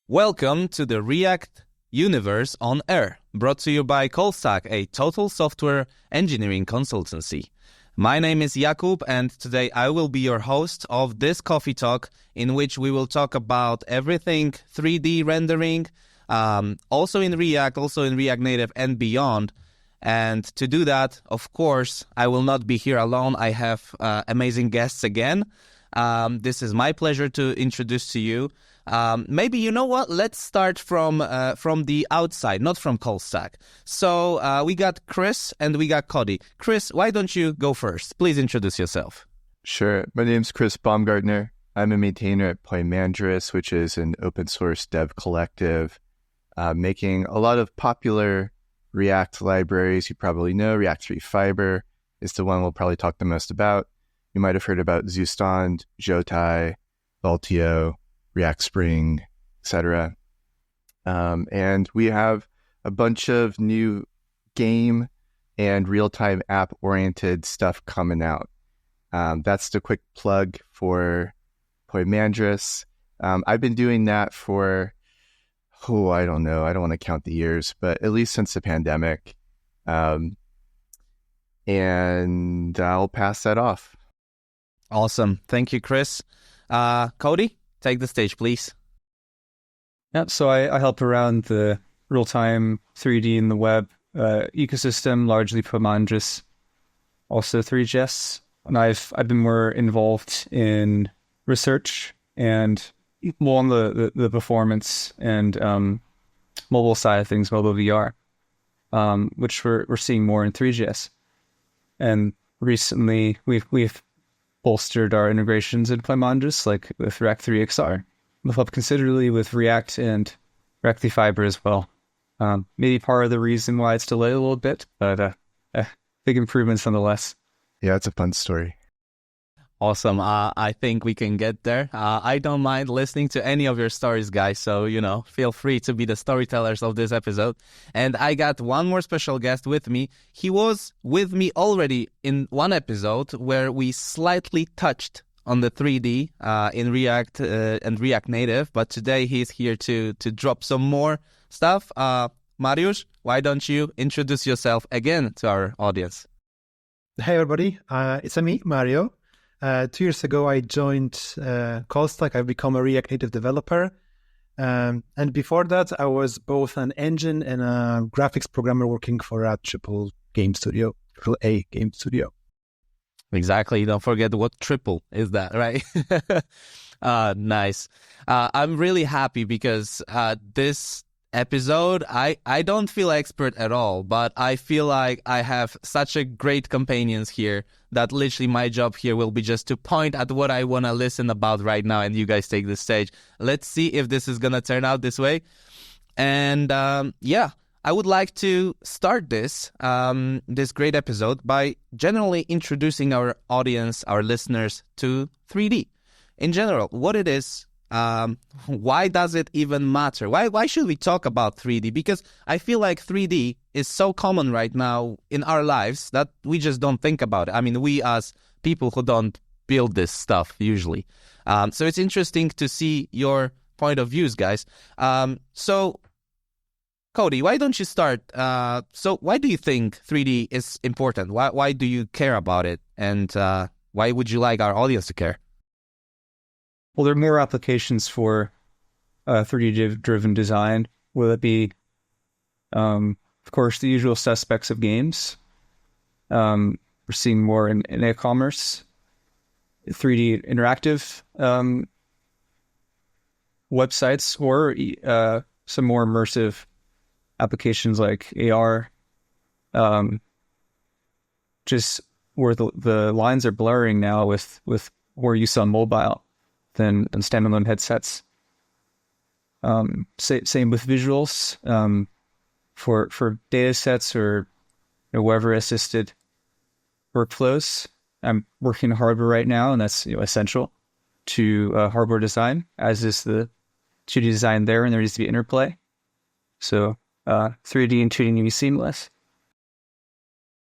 Welcome to the React Universe on Air, brought to you by Callstak, a total software engineering consultancy. My name is Jakub, and today I will be your host of this coffee talk, in which we will talk about everything 3D rendering, also in React, also in React Native and beyond. And to do that, of course, I will not be here alone. I have amazing guests again. This is my pleasure to introduce to you. Maybe, you know what? Let's start from the outside, not from Callstack. So we got Chris and we got Cody. Chris, why don't you go first? Please introduce yourself. Sure. My name's Chris Baumgartner. I'm a maintainer at Poimandres, which is an open source dev collective, making a lot of popular React libraries. You probably know React 3 Fiber is the one we'll probably talk the most about. You might have heard about Zustand, Jotai, Valtio, React Spring, etc. And we have a bunch of new game and real-time app-oriented stuff coming out. That's the quick plug for Poimandres. I've been doing that for, I don't know. I don't want to count the years, but at least since the pandemic. And I'll pass that off. Awesome. Thank you, Chris. Cody, take the stage, please. Yeah, so I help around the real-time 3D in the web ecosystem, largely Poimandres, also Three.js. And I've been more involved in research and more on the performance and mobile side of things, mobile VR, which we're seeing more in Three.js. And recently we've bolstered our integrations in Poimandres, like with React 3 XR. We've helped considerably with React and React 3 Fiber as well. Maybe part of the reason why it's delayed a little bit, but big improvements nonetheless. Yeah, it's a fun story. Awesome. I think we can get there. I don't mind listening to any of your stories, guys. So, feel free to be the storytellers of this episode. And I got one more special guest with me. He was with me already in one episode where we slightly touched on the 3D in React and React Native. But today he's here to drop some more stuff. Mariusz, why don't you introduce yourself again to our audience? Hey, everybody. It's me, Mario. 2 years ago, I joined Callstack. I've become a React Native developer. And before that, I was both an engine and a graphics programmer working for a AAA game studio. Exactly. Don't forget what triple is that, right? Nice. I'm really happy because this episode, I don't feel expert at all, but I feel like I have such a great companions here that literally my job here will be just to point at what I want to listen about right now, and you guys take the stage. Let's see if this is going to turn out this way. And I would like to start this great episode by generally introducing our audience, our listeners, to 3D. In general, what it is, why does it even matter? Why should we talk about 3D? Because I feel like 3D is so common right now in our lives that we just don't think about it. I mean, we as people who don't build this stuff usually. So it's interesting to see your point of views, guys. So Cody, why don't you start? So why do you think 3D is important? Why do you care about it? And why would you like our audience to care? Well, there are more applications for 3D-driven design. Will it be, of course, the usual suspects of games? We're seeing more in e-commerce, 3D interactive websites, or some more immersive applications like AR, just where the lines are blurring now with more use on mobile than standalone headsets. Same with visuals for data sets or weather assisted workflows. I'm working on hardware right now, and that's essential to hardware design, as is the 2D design there, and there needs to be interplay. So 3D and 2D need to be seamless.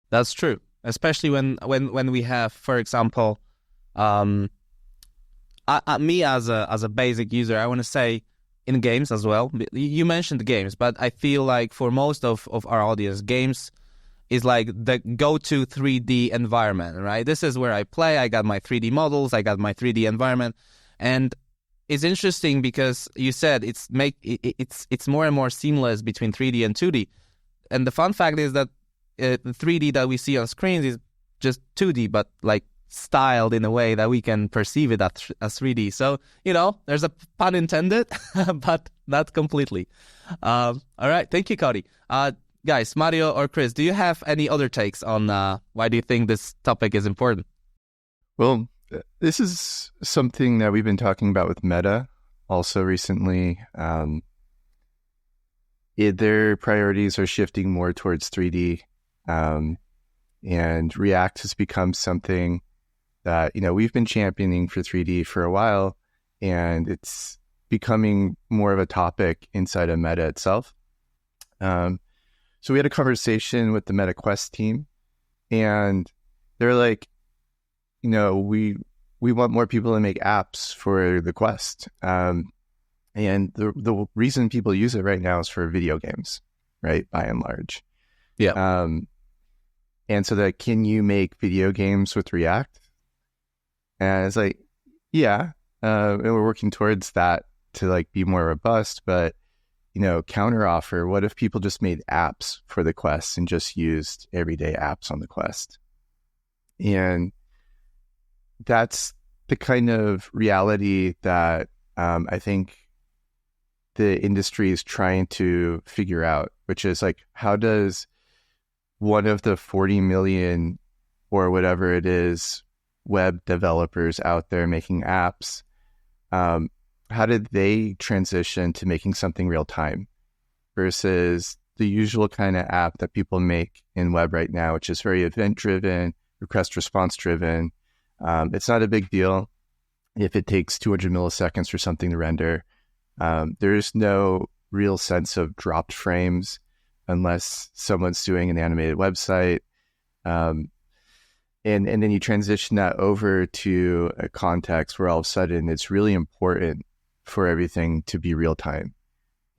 That's true, especially when we have, for example, me as a basic user, I want to say in games as well. You mentioned games, but I feel like for most of our audience, games is like the go-to 3D environment, right? This is where I play. I got my 3D models. I got my 3D environment. And it's interesting because you said it's more and more seamless between 3D and 2D. And the fun fact is that the 3D that we see on screens is just 2D, but like styled in a way that we can perceive it as 3D. So, there's a pun intended, but not completely. All right. Thank you, Cody. Guys, Mario or Chris, do you have any other takes on why do you think this topic is important? Well, this is something that we've been talking about with Meta also recently. Their priorities are shifting more towards 3D, and React has become something that, we've been championing for 3D for a while, and it's becoming more of a topic inside of Meta itself. So we had a conversation with the Meta Quest team, and they're like, we want more people to make apps for the Quest. And the reason people use it right now is for video games, right? By and large. Yeah. And so that, can you make video games with React? And it's like, yeah. And we're working towards that to like be more robust, but counter offer, what if people just made apps for the Quest and just used everyday apps on the Quest? And that's the kind of reality that I think the industry is trying to figure out, which is like, how does one of the 40 million or whatever it is web developers out there making apps, how did they transition to making something real time versus the usual kind of app that people make in web right now, which is very event driven, request response driven. It's not a big deal if it takes 200 milliseconds for something to render. There is no real sense of dropped frames unless someone's doing an animated website. And then you transition that over to a context where all of a sudden it's really important for everything to be real time.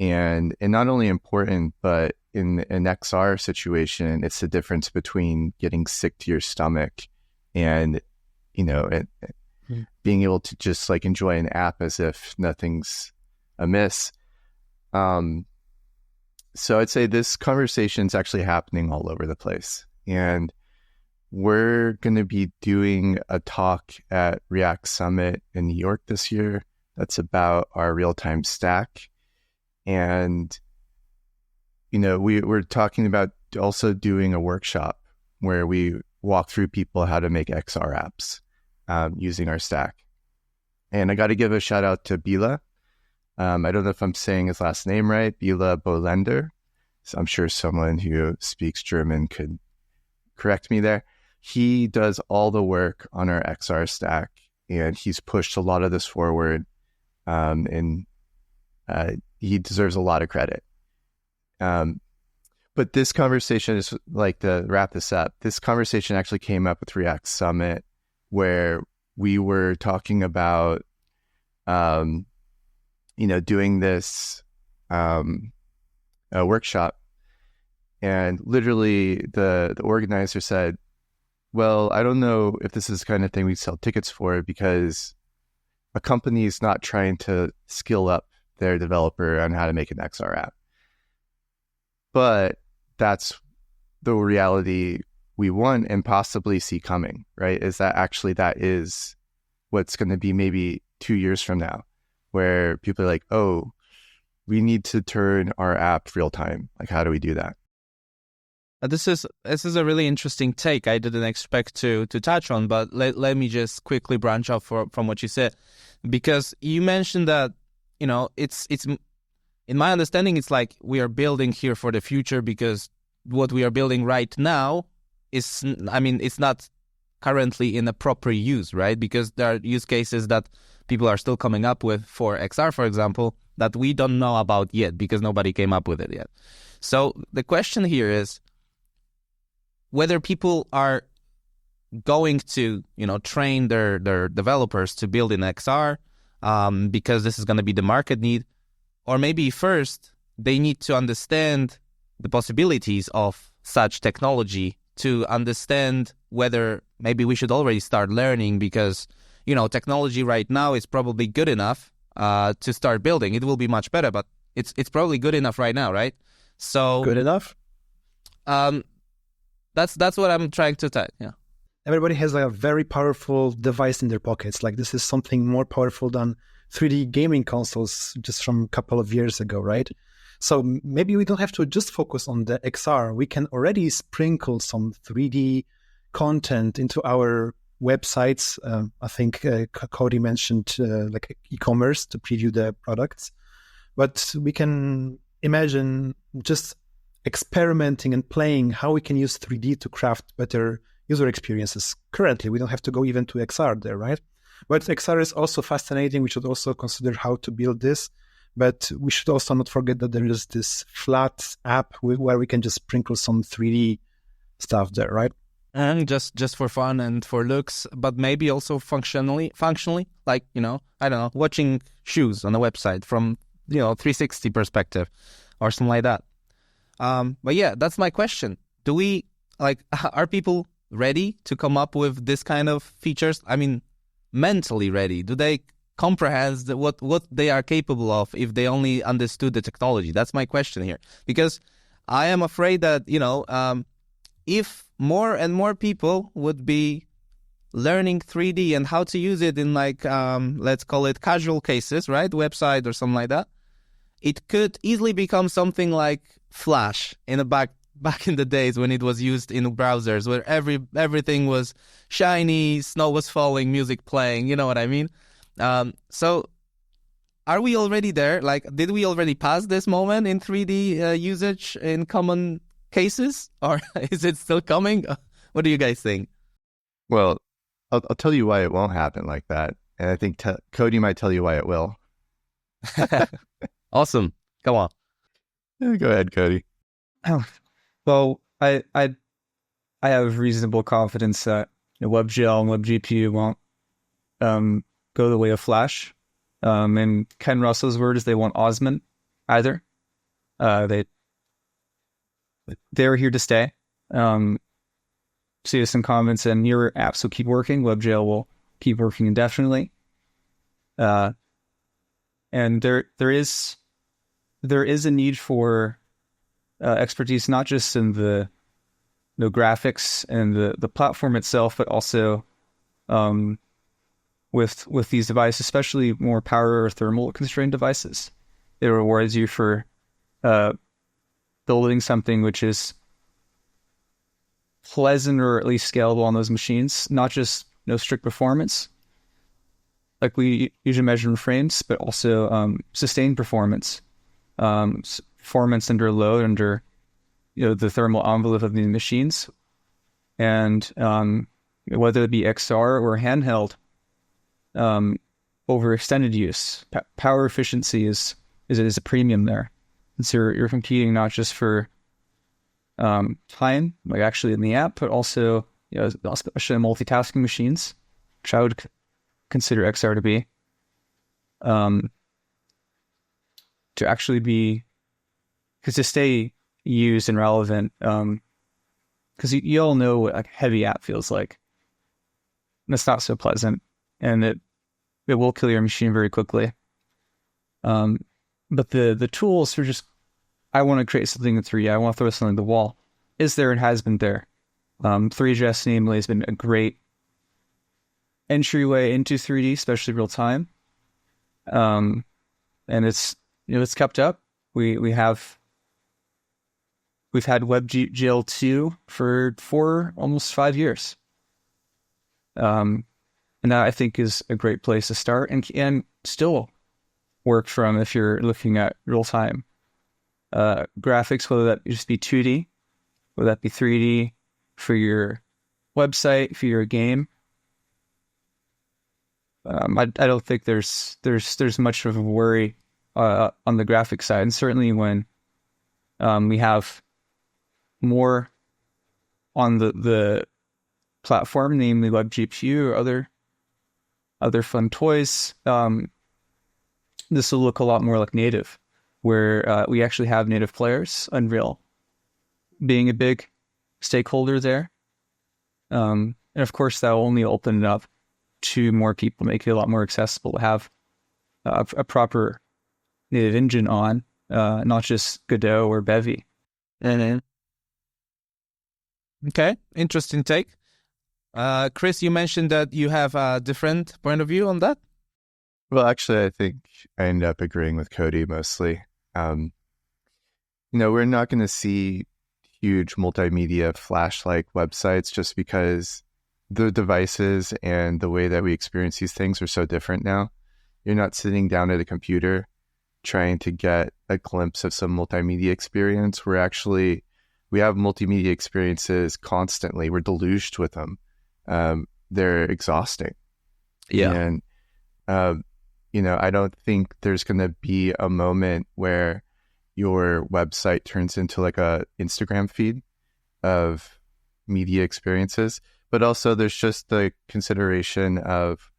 And not only important, but in an XR situation, it's the difference between getting sick to your stomach and, being able to just like enjoy an app as if nothing's amiss. So I'd say this conversation is actually happening all over the place. And we're going to be doing a talk at React Summit in New York this year. That's about our real-time stack. And, we're talking about also doing a workshop where we walk through people how to make XR apps using our stack. And I got to give a shout out to Bila. I don't know if I'm saying his last name right, Bila Bolender. So I'm sure someone who speaks German could correct me there. He does all the work on our XR stack, and he's pushed a lot of this forward, and he deserves a lot of credit. But this conversation is like, to wrap this up, this conversation actually came up with React Summit, where we were talking about, doing this workshop. And literally the organizer said, well, I don't know if this is the kind of thing we sell tickets for, because a company is not trying to skill up their developer on how to make an XR app. But that's the reality we want and possibly see coming, right? Is that actually that is what's going to be maybe 2 years from now, where people are like, oh, we need to turn our app real time. Like, how do we do that? This is a really interesting take I didn't expect to touch on, but let me just quickly branch off from what you said, because you mentioned that, it's in my understanding, it's like we are building here for the future, because what we are building right now is, it's not currently in a proper use, right? Because there are use cases that people are still coming up with for XR, for example, that we don't know about yet because nobody came up with it yet. So the question here is whether people are going to, train their developers to build in XR, because this is going to be the market need, or maybe first they need to understand the possibilities of such technology to understand whether maybe we should already start learning, because, technology right now is probably good enough to start building. It will be much better, but it's probably good enough right now, right? So Good enough? that's what I'm trying to tell. Yeah. Everybody has a very powerful device in their pockets. Like, this is something more powerful than 3D gaming consoles just from a couple of years ago, right? So maybe we don't have to just focus on the XR. We can already sprinkle some 3D content into our websites. I think Cody mentioned like e-commerce to preview the products. But we can imagine just experimenting and playing how we can use 3D to craft better user experiences. Currently, we don't have to go even to XR there, right? But XR is also fascinating. We should also consider how to build this. But we should also not forget that there is this flat app where we can just sprinkle some 3D stuff there, right? And just for fun and for looks, but maybe also functionally, like, I don't know, watching shoes on a website from, 360 perspective or something like that. But yeah, that's my question. Are people ready to come up with this kind of features? I mean, mentally ready? Do they comprehend what they are capable of if they only understood the technology? That's my question here. Because I am afraid that, if more and more people would be learning 3D and how to use it in let's call it casual cases, right? Website or something like that, it could easily become something like Flash in the back in the days when it was used in browsers, where everything was shiny, snow was falling, music playing, you know what I mean? So are we already there? Like, did we already pass this moment in 3D usage in common cases, or is it still coming? What do you guys think? Well, I'll tell you why it won't happen like that. And I think Cody might tell you why it will. Awesome. Go on. Yeah, go ahead, Cody. Well, I have reasonable confidence that WebGL and WebGPU won't go the way of Flash. In Ken Russell's words, they won't augment either. They're here to stay. See some comments, and your apps will keep working. WebGL will keep working indefinitely. And there is a need for expertise, not just in the graphics and the platform itself, but also with these devices, especially more power or thermal constrained devices. It rewards you for building something which is pleasant or at least scalable on those machines, not just strict performance, like we usually measure in frames, but also sustained performance, performance under load, under the thermal envelope of the machines, and whether it be XR or handheld, over extended use, power efficiency is a premium there. And so you're competing not just for time, like actually in the app, but also especially in multitasking machines, which I would consider XR to be, to actually be, because to stay used and relevant, because you all know what a heavy app feels like. And it's not so pleasant, and it will kill your machine very quickly. But the tools for just, I want to create something in 3D, I want to throw something at the wall, is there and has been there. Three.js namely has been a great entryway into 3D, especially real time. And it's kept up. We've had WebGL 2 for almost 5 years. And that, I think, is a great place to start and still work from if you're looking at real time graphics, whether that just be 2D, whether that be 3D for your website, for your game. I don't think there's much of a worry on the graphic side, and certainly when we have more on the platform, namely WebGPU or other fun toys, this will look a lot more like native. where we actually have native players, Unreal being a big stakeholder there. And of course, that will only open it up to more people, make it a lot more accessible to have a proper native engine on, not just Godot or Bevy. Mm-hmm. Okay, interesting take. Chris, you mentioned that you have a different point of view on that. Well, actually, I think I end up agreeing with Cody mostly. We're not going to see huge multimedia Flash-like websites just because the devices and the way that we experience these things are so different now. You're not sitting down at a computer trying to get a glimpse of some multimedia experience. We have multimedia experiences constantly. We're deluged with them. They're exhausting. Yeah. And, I don't think there's going to be a moment where your website turns into like a Instagram feed of media experiences. But also there's just the consideration of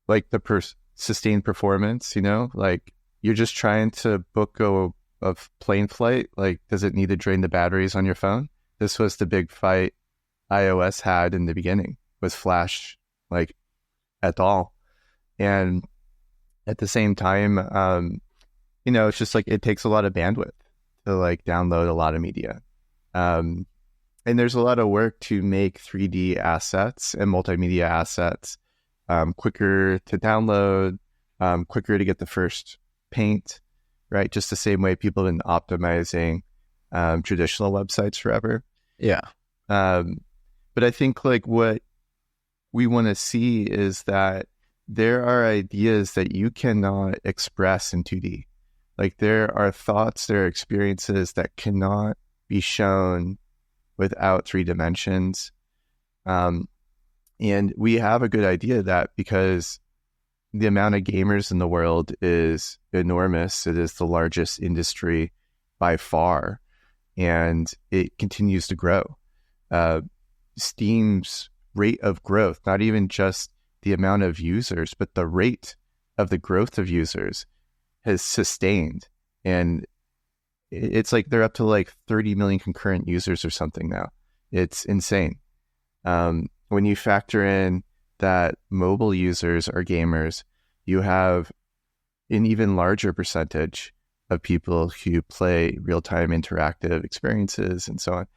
like the sustained performance, like you're just trying to book a plane flight. Like, does it need to drain the batteries on your phone? This was the big fight iOS had in the beginning with Flash, like at all. And at the same time, it's just like it takes a lot of bandwidth to like download a lot of media. And there's a lot of work to make 3D assets and multimedia assets quicker to download, quicker to get the first paint, right? Just the same way people have been optimizing traditional websites forever. Yeah. But I think like what we want to see is that there are ideas that you cannot express in 2D. Like there are thoughts, there are experiences that cannot be shown without 3 dimensions. And we have a good idea of that because the amount of gamers in the world is enormous. It is the largest industry by far, and it continues to grow. Steam's rate of growth, not even just the amount of users, but the rate of the growth of users has sustained. And it's like they're up to like 30 million concurrent users or something now. It's insane. When you factor in that mobile users are gamers, you have an even larger percentage of people who play real-time interactive experiences and so on.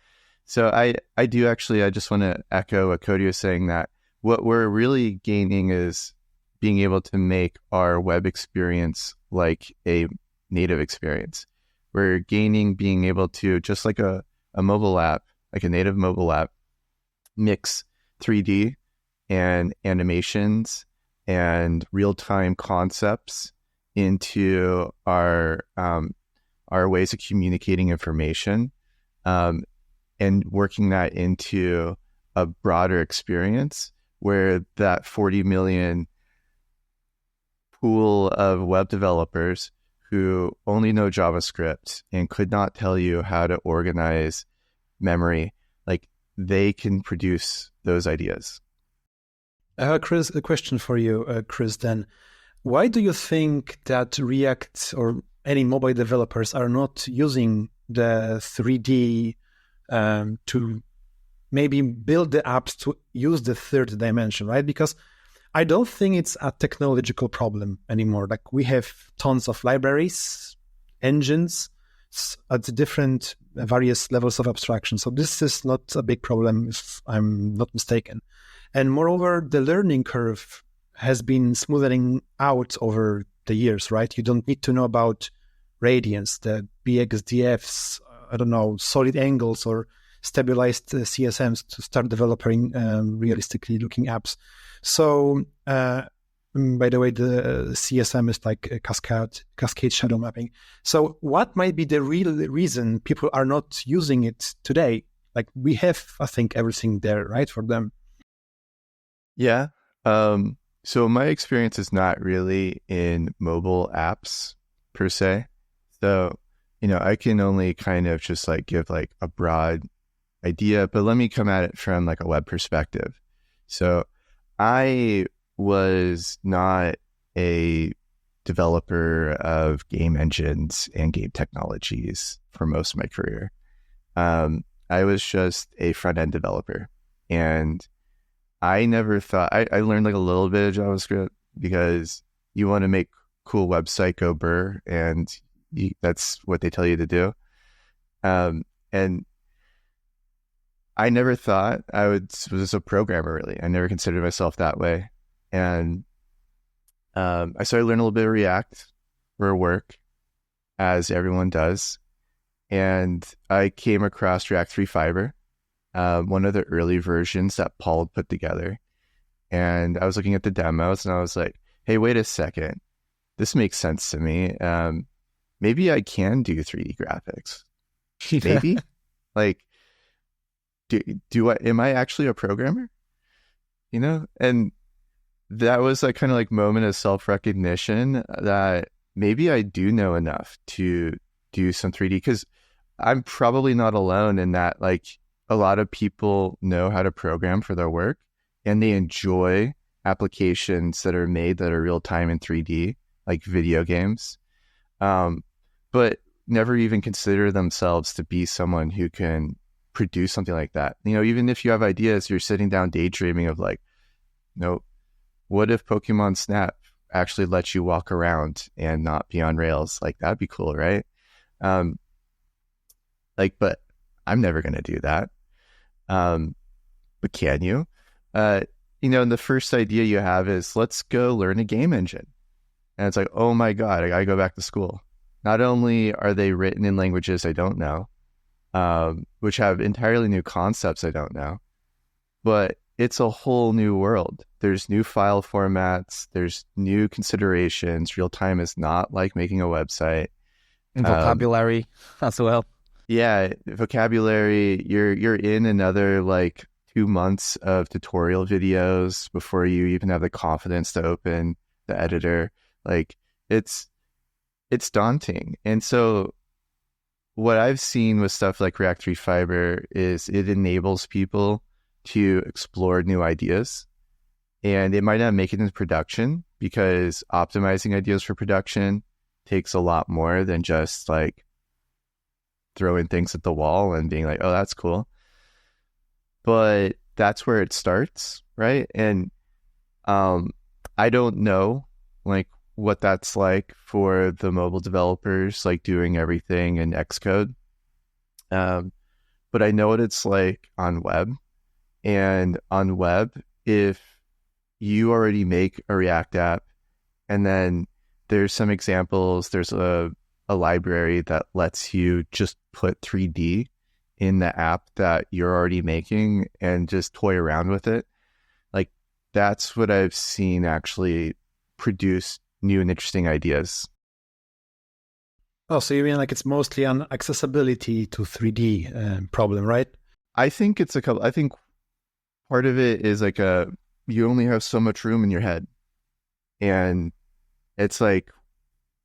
So I just want to echo what Cody was saying, that what we're really gaining is being able to make our web experience like a native experience. We're gaining being able to, just like a mobile app, like a native mobile app, mix 3D and animations and real-time concepts into our ways of communicating information, and working that into a broader experience where that 40 million pool of web developers who only know JavaScript and could not tell you how to organize memory, like they can produce those ideas. Chris, a question for you, Chris, then. Why do you think that React or any mobile developers are not using the 3D to maybe build the apps to use the third dimension, right? Because I don't think it's a technological problem anymore. Like we have tons of libraries, engines at different various levels of abstraction. So this is not a big problem if I'm not mistaken. And moreover, the learning curve has been smoothing out over the years, right? You don't need to know about radians, the BXDFs, solid angles or stabilized CSMs to start developing realistically looking apps. So, by the way, the CSM is like a cascade shadow mapping. So what might be the real reason people are not using it today? Like we have, I think, everything there, right, for them. Yeah. So my experience is not really in mobile apps per se. So, I can only kind of just like give like a broad idea, but let me come at it from like a web perspective. So I was not a developer of game engines and game technologies for most of my career. I was just a front-end developer, and I never thought, I learned like a little bit of JavaScript because you want to make cool website go burr, and that's what they tell you to do. And I never thought was a programmer, really. I never considered myself that way. And I started learning a little bit of React for work, as everyone does. And I came across React 3 Fiber, one of the early versions that Paul put together. And I was looking at the demos, and I was like, hey, wait a second. This makes sense to me. Maybe I can do 3D graphics. Maybe. Like, am I actually a programmer? You know? And that was like kind of like moment of self-recognition that maybe I do know enough to do some 3D, because I'm probably not alone in that. Like, a lot of people know how to program for their work, and they enjoy applications that are made that are real-time in 3D, like video games, but never even consider themselves to be someone who can produce something like that. You know, even if you have ideas, you're sitting down daydreaming of like, what if Pokemon Snap actually lets you walk around and not be on rails? Like, that'd be cool, right? But I'm never going to do that. But can you? And the first idea you have is, let's go learn a game engine. And it's like, oh my God, I got to go back to school. Not only are they written in languages I don't know, which have entirely new concepts I don't know, but it's a whole new world. There's new file formats. There's new considerations. Real time is not like making a website. And vocabulary as well. Yeah, vocabulary. You're in another like 2 months of tutorial videos before you even have the confidence to open the editor. Like, it's daunting. And so what I've seen with stuff like React 3 Fiber is it enables people to explore new ideas, and it might not make it into production, because optimizing ideas for production takes a lot more than just like throwing things at the wall and being like, oh, that's cool. But that's where it starts, right? And I don't know like what that's like for the mobile developers, like doing everything in Xcode. But I know what it's like on web. And on web, if you already make a React app, and then there's some examples, there's a library that lets you just put 3D in the app that you're already making and just toy around with it. Like, that's what I've seen actually produce new and interesting ideas. Oh, so you mean like it's mostly an accessibility to 3D problem, right? I think it's I think part of it is like you only have so much room in your head. And it's like,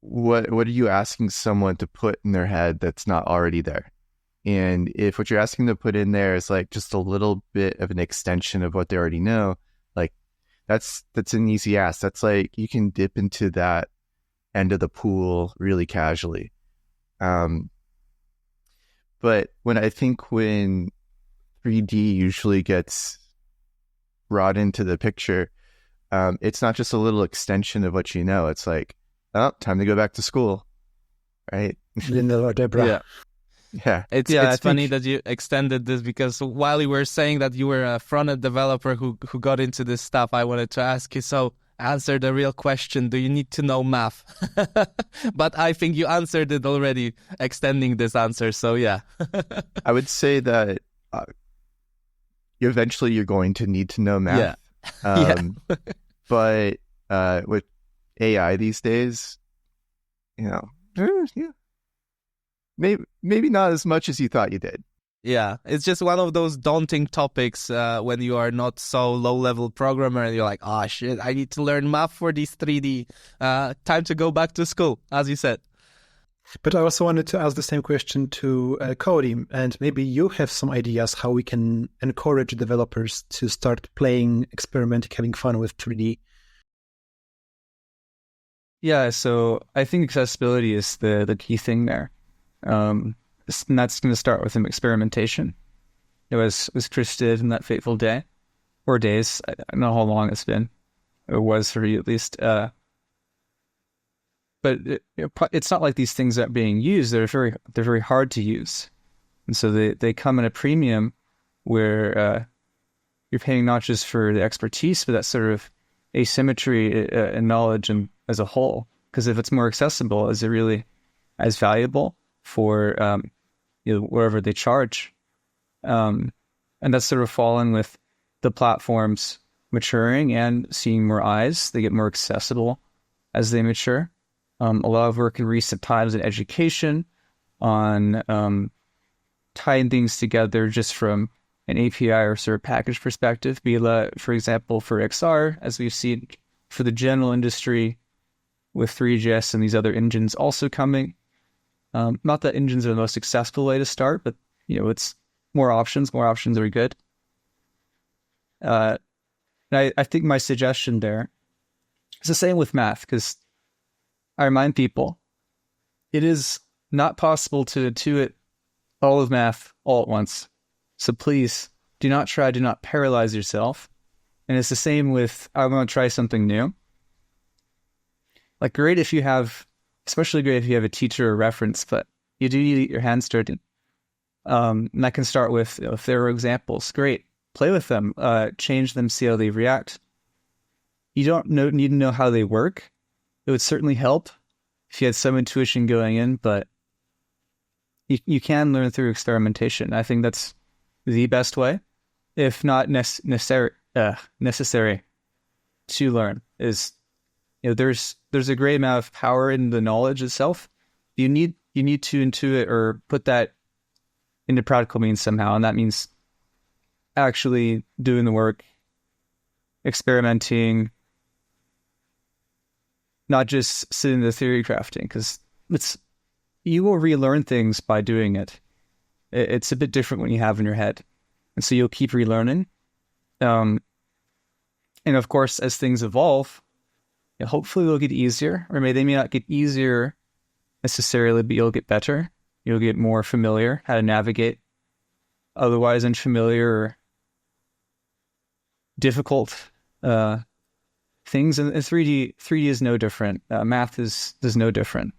what are you asking someone to put in their head that's not already there? And if what you're asking them to put in there is like just a little bit of an extension of what they already know, like that's an easy ask. That's like, you can dip into that end of the pool really casually. But when 3D usually gets brought into the picture, it's not just a little extension of what you know. It's like, oh, time to go back to school, right? Yeah. Yeah. It's funny that you extended this, because while you were saying that you were a front-end developer who got into this stuff, I wanted to ask you, so answer the real question, do you need to know math? But I think you answered it already, extending this answer, so yeah. I would say that eventually you're going to need to know math. Yeah. But with AI these days, yeah. Maybe not as much as you thought you did. Yeah, it's just one of those daunting topics when you are not so low-level programmer and you're like, oh shit, I need to learn math for these 3D. Time to go back to school, as you said. But I also wanted to ask the same question to Cody, and maybe you have some ideas how we can encourage developers to start playing, experimenting, having fun with 3D. Yeah, so I think accessibility is the key thing there. And that's going to start with some experimentation. It was Chris did in that fateful day, or days. I don't know how long it's been. It was for you at least. But it's not like these things aren't being used. They're very hard to use, and so they come at a premium where you're paying not just for the expertise, but that sort of asymmetry in knowledge and as a whole. Because if it's more accessible, is it really as valuable for wherever they charge? And that's sort of fallen with the platforms maturing and seeing more eyes. They get more accessible as they mature. A lot of work in recent times in education on tying things together just from an API or sort of package perspective. For example, for XR, as we've seen for the general industry with Three.js and these other engines also coming. Not that engines are the most successful way to start, but it's more options. More options are good. And I think my suggestion there is the same with math, because I remind people it is not possible to intuit all of math all at once. So please do not paralyze yourself. And it's the same with, I want to try something new. Like especially great if you have a teacher or reference, but you do need to get your hands dirty. And I can start with, if there are examples, great. Play with them, change them, see how they react. You don't need to know how they work. It would certainly help if you had some intuition going in, but you can learn through experimentation. I think that's the best way, if not necessary to learn. Is there's a great amount of power in the knowledge itself. You need to intuit or put that into practical means somehow, and that means actually doing the work, experimenting, not just sitting in the theory crafting, because you will relearn things by doing it. It's a bit different when you have in your head, and so you'll keep relearning. And of course, as things evolve, hopefully they'll get easier, or they may not get easier necessarily, but you'll get better. You'll get more familiar how to navigate otherwise unfamiliar or difficult things. And 3D is no different. Math is no different.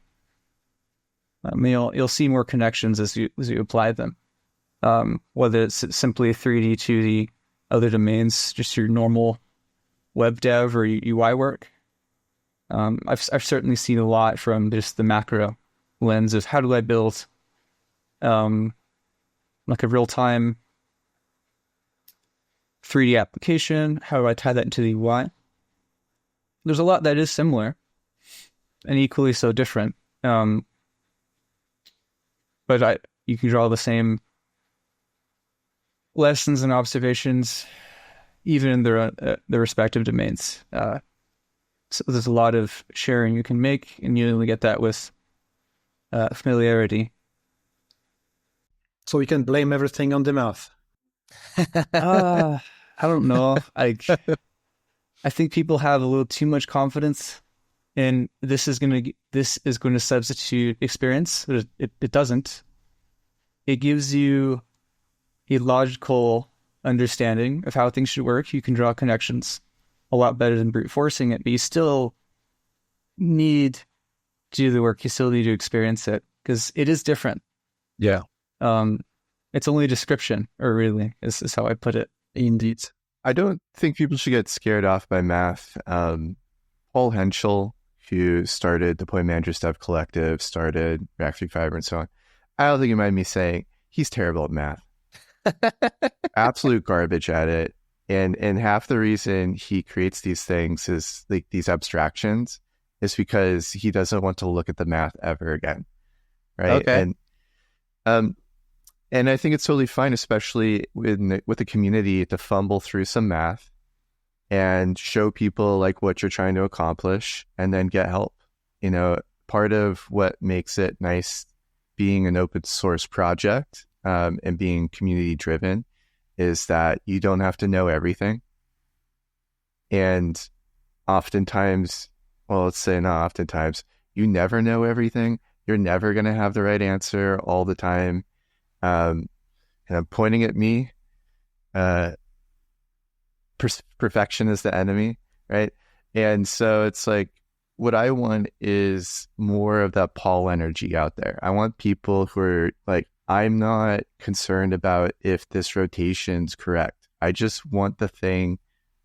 You'll see more connections as you apply them. Whether it's simply 3D to the other domains, just your normal web dev or UI work. I've certainly seen a lot from just the macro lens of how do I build like a real-time 3D application? How do I tie that into the UI? There's a lot that is similar and equally so different. But you can draw the same lessons and observations even in their respective domains. So there's a lot of sharing you can make, and you only get that with familiarity. So we can blame everything on the math. I don't know. I think people have a little too much confidence in this is going to substitute experience. It doesn't. It gives you a logical understanding of how things should work. You can draw connections a lot better than brute forcing it, but you still need to do the work. You still need to experience it because it is different. Yeah. It's only a description, or really, is how I put it. Indeed. I don't think people should get scared off by math. Paul Henschel, who started the Poimandres Dev Collective, started React Fiber and so on. I don't think you mind me saying he's terrible at math. Absolute garbage at it. And half the reason he creates these things is like these abstractions is because he doesn't want to look at the math ever again. Right. Okay. And I think it's totally fine, especially with the community, to fumble through some math and show people like what you're trying to accomplish and then get help. Part of what makes it nice being an open source project and being community driven is that you don't have to know everything. And oftentimes well, let's say not oftentimes, you never know everything. You're never going to have the right answer all the time. And I'm pointing at me. Perfection is the enemy, right? And so it's like, what I want is more of that Paul energy out there. I want people who are like, I'm not concerned about if this rotation's correct. I just want the thing.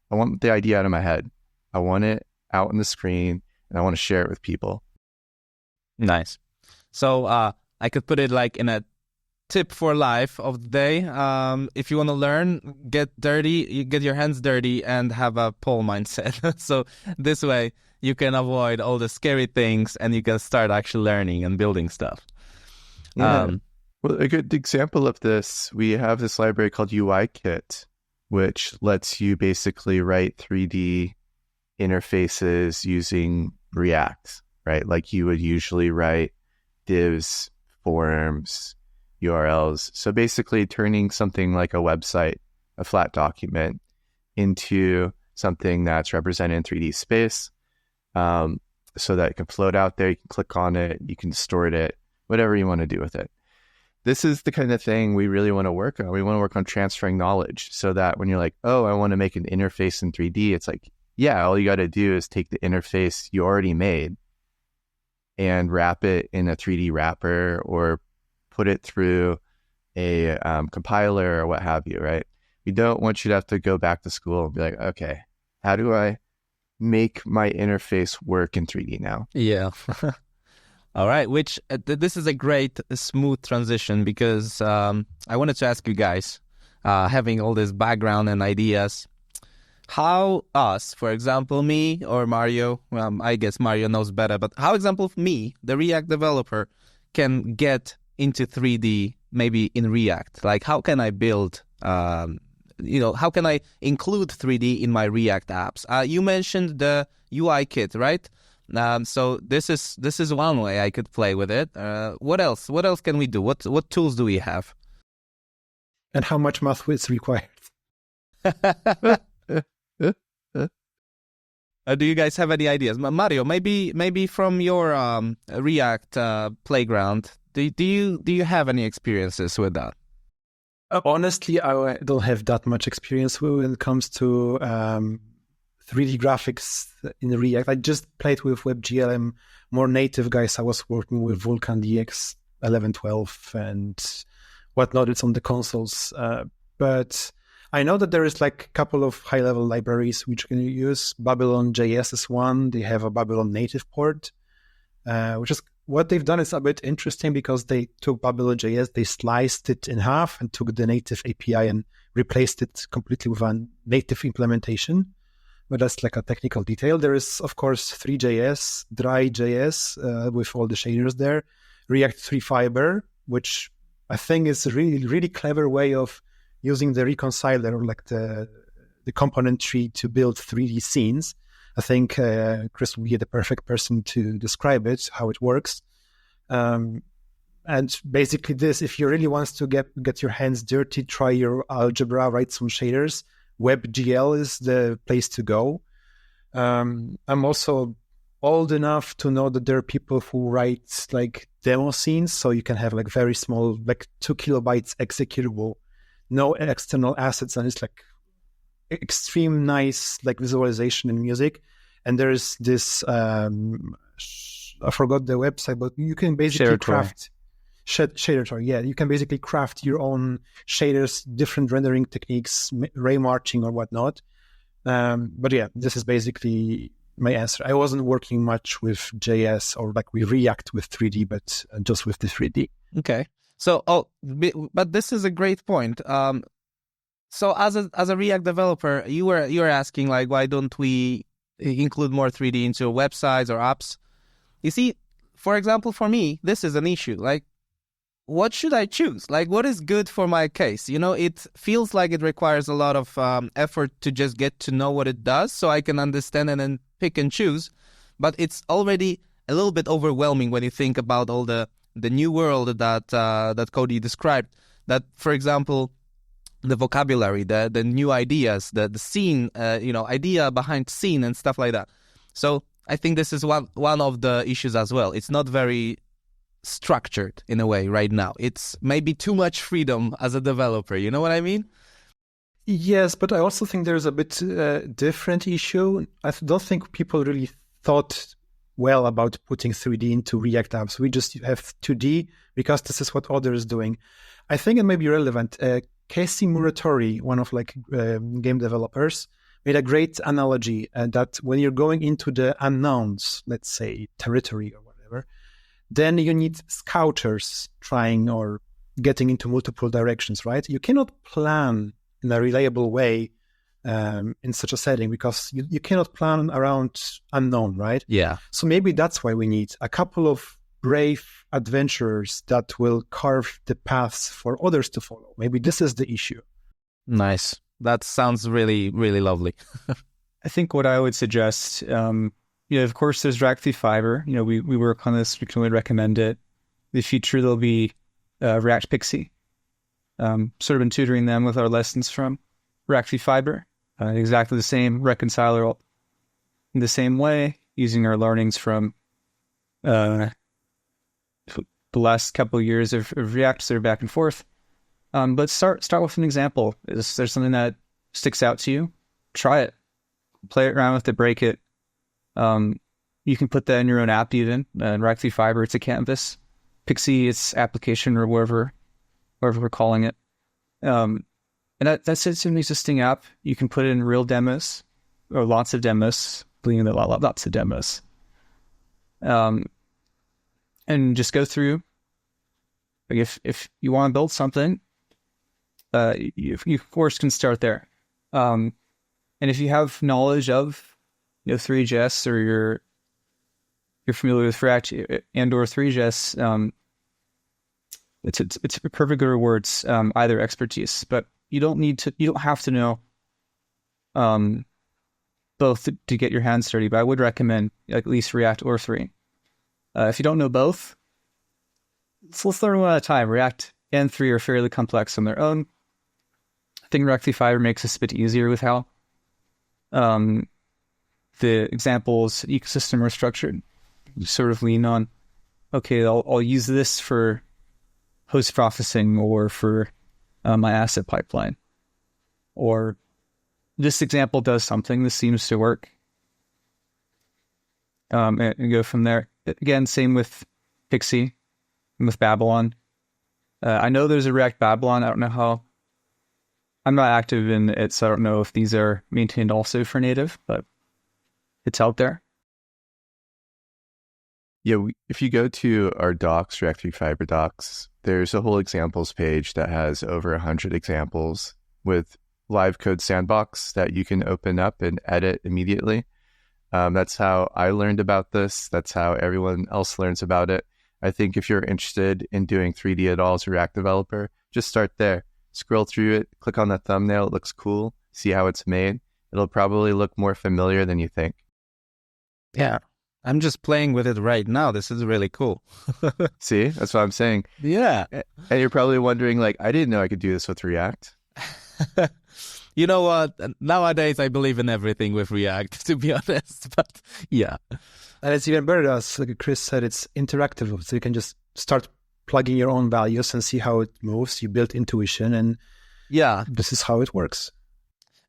I want the idea out of my head. I want it out on the screen, and I want to share it with people. Nice. So I could put it like in a tip for life of the day. If you want to learn, get dirty, you get your hands dirty and have a pole mindset. So this way you can avoid all the scary things and you can start actually learning and building stuff. Yeah. Well, a good example of this, we have this library called UI Kit, which lets you basically write 3D interfaces using React, right? Like you would usually write divs, forms, URLs. So basically turning something like a website, a flat document, into something that's represented in 3D space, so that it can float out there. You can click on it, you can distort it, whatever you want to do with it. This is the kind of thing we really want to work on. We want to work on transferring knowledge so that when you're like, oh, I want to make an interface in 3D, it's like, yeah, all you got to do is take the interface you already made and wrap it in a 3D wrapper or put it through a compiler or what have you, right? We don't want you to have to go back to school and be like, okay, how do I make my interface work in 3D now? Yeah. All right, which this is a great smooth transition because I wanted to ask you guys, having all this background and ideas, how us, for example, me or Mario, I guess Mario knows better, but how, example, me, the React developer, can get into 3D maybe in React? Like, how can I build, how can I include 3D in my React apps? You mentioned the UI kit, right? So this is one way I could play with it. What else? What else can we do? What tools do we have? And how much math is required? Do you guys have any ideas? Mario, maybe from your React playground, do you have any experiences with that? Honestly, I don't have that much experience when it comes to 3D graphics in React. I just played with WebGL. I'm more native guys. I was working with Vulkan DX 11.12 and whatnot. It's on the consoles. But I know that there is like a couple of high-level libraries which you can use. Babylon.js is one. They have a Babylon native port, which is what they've done is a bit interesting because they took Babylon.js, they sliced it in half and took the native API and replaced it completely with a native implementation. But that's like a technical detail. There is, of course, Three.js, Dry.js with all the shaders there, React 3 Fiber, which I think is a really, really clever way of using the reconciler or like the component tree to build 3D scenes. I think Chris would be the perfect person to describe it, how it works. And basically this, if you really want to get your hands dirty, try your algebra, write some shaders. WebGL is the place to go. I'm also old enough to know that there are people who write like demo scenes, so you can have like very small, like 2 kilobytes executable, no external assets, and it's like extreme nice like visualization in music. And there's this I forgot the website, but you can basically craft shader. Yeah, you can basically craft your own shaders, different rendering techniques, ray marching or whatnot. But yeah, this is basically my answer. I wasn't working much with JS or like with React with 3D, but just with the 3D. Okay. So, but this is a great point. So as a React developer, you were asking like, why don't we include more 3D into websites or apps? You see, for example, for me, this is an issue. Like, what should I choose? Like, what is good for my case? You know, it feels like it requires a lot of effort to just get to know what it does so I can understand and then pick and choose. But it's already a little bit overwhelming when you think about all the new world that Cody described. That, for example, the vocabulary, the new ideas, the scene, idea behind scene and stuff like that. So I think this is one of the issues as well. It's not very structured in a way right now. It's maybe too much freedom as a developer. You know what I mean? Yes, but I also think there's a bit different issue. I don't think people really thought well about putting 3D into React apps. We just have 2D because this is what others doing. I think it may be relevant. Casey Muratori, one of game developers, made a great analogy that when you're going into the unknowns, let's say territory or whatever, then you need scouters trying or getting into multiple directions, right? You cannot plan in a reliable way in such a setting because you cannot plan around unknown, right? Yeah. So maybe that's why we need a couple of brave adventurers that will carve the paths for others to follow. Maybe this is the issue. Nice. That sounds really, really lovely. I think what I would suggest, of course, there's React 3 Fiber. We work on this. We can only recommend it. In the future, there'll be React Pixie. Sort of been tutoring them with our lessons from React 3 Fiber. Exactly the same reconciler in the same way, using our learnings from the last couple of years of React, so back and forth. But start with an example. Is there something that sticks out to you? Try it. Play it around with it, break it. You can put that in your own app even. React 3 Fiber, it's a canvas. Pixie, it's application or whatever we're calling it. And that sits in an existing app. You can put it in real demos or lots of demos, believing that lots of demos. And just go through. If you want to build something, you of course can start there. And if you have knowledge of Three.js or you're familiar with React and or Three.js, it's a perfect good words, either expertise, but you don't have to know both to get your hands dirty, but I would recommend at least React or Three. If you don't know both, let's learn one at a time. React and Three are fairly complex on their own. I think React 3 Fiber makes this a bit easier with how the examples ecosystem are structured. You sort of lean on, okay, I'll use this for host processing or for my asset pipeline. Or this example does something, this seems to work. And go from there. Again, same with Pixie and with Babylon. I know there's a React Babylon. I don't know how. I'm not active in it, so I don't know if these are maintained also for native, but it's out there. Yeah, if you go to our docs, React 3 Fiber docs, there's a whole examples page that has over 100 examples with live code sandbox that you can open up and edit immediately. That's how I learned about this. That's how everyone else learns about it. I think if you're interested in doing 3D at all as a React developer, just start there. Scroll through it, click on the thumbnail. It looks cool. See how it's made. It'll probably look more familiar than you think. Yeah. I'm just playing with it right now. This is really cool. See, that's what I'm saying. Yeah. And you're probably wondering, I didn't know I could do this with React. You know what? Nowadays, I believe in everything with React, to be honest. But yeah. And it's even better, as like Chris said, it's interactive. So you can just start plugging your own values and see how it moves. You build intuition, and this is how it works.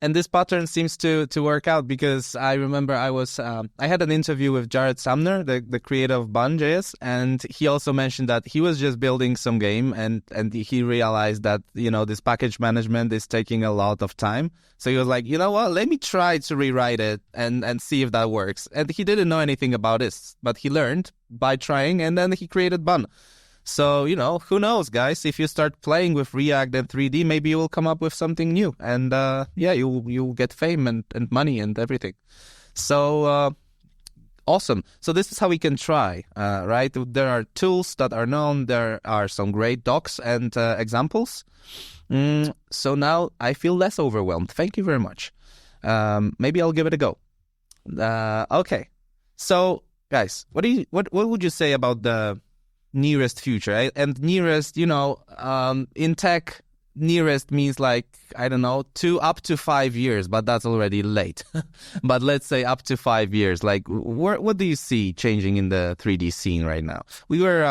And this pattern seems to work out because I remember I had an interview with Jared Sumner, the creator of Bun.js, and he also mentioned that he was just building some game and he realized that, this package management is taking a lot of time. So he was like, you know what, let me try to rewrite it and see if that works. And he didn't know anything about this, but he learned by trying, and then he created Bun. So, who knows, guys? If you start playing with React and 3D, maybe you will come up with something new. And you'll get fame and money and everything. So, awesome. So this is how we can try, right? There are tools that are known. There are some great docs and examples. So now I feel less overwhelmed. Thank you very much. Maybe I'll give it a go. Okay. So, guys, what would you say about the nearest future? And nearest, in tech, nearest means like, I don't know, 2 up to 5 years, but that's already late. But let's say up to 5 years. Like, what do you see changing in the 3D scene right now? We were,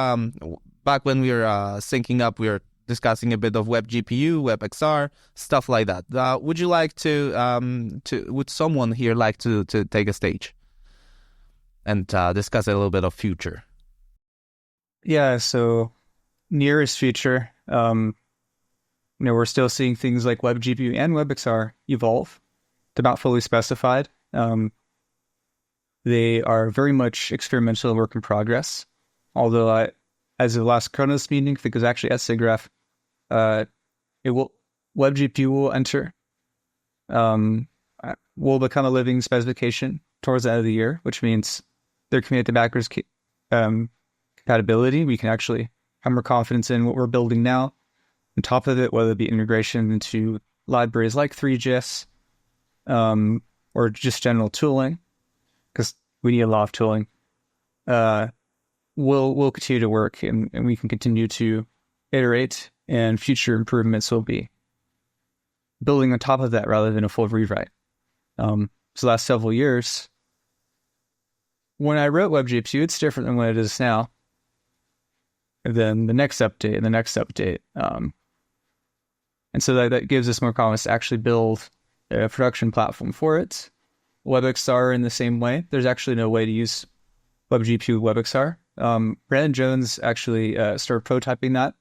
back when we were syncing up, we were discussing a bit of WebGPU, WebXR, stuff like that. Would you like would someone here like to take a stage and discuss a little bit of future? Yeah, so nearest future, we're still seeing things like WebGPU and WebXR evolve. They're not fully specified. They are very much experimental work in progress. Although as of the last Kronos meeting, I think it was actually at SIGGRAPH, WebGPU will enter. Will become a living specification towards the end of the year, which means they're committed to backwards compatibility. We can actually have more confidence in what we're building now. On top of it, whether it be integration into libraries like Three.js, or just general tooling, because we need a lot of tooling, will continue to work, and we can continue to iterate, and future improvements will be building on top of that rather than a full rewrite. So the last several years, when I wrote WebGPU, it's different than what it is now. And then the next update and the next update. And so that gives us more confidence to actually build a production platform for it. WebXR in the same way. There's actually no way to use WebGPU WebXR. Brandon Jones actually started prototyping that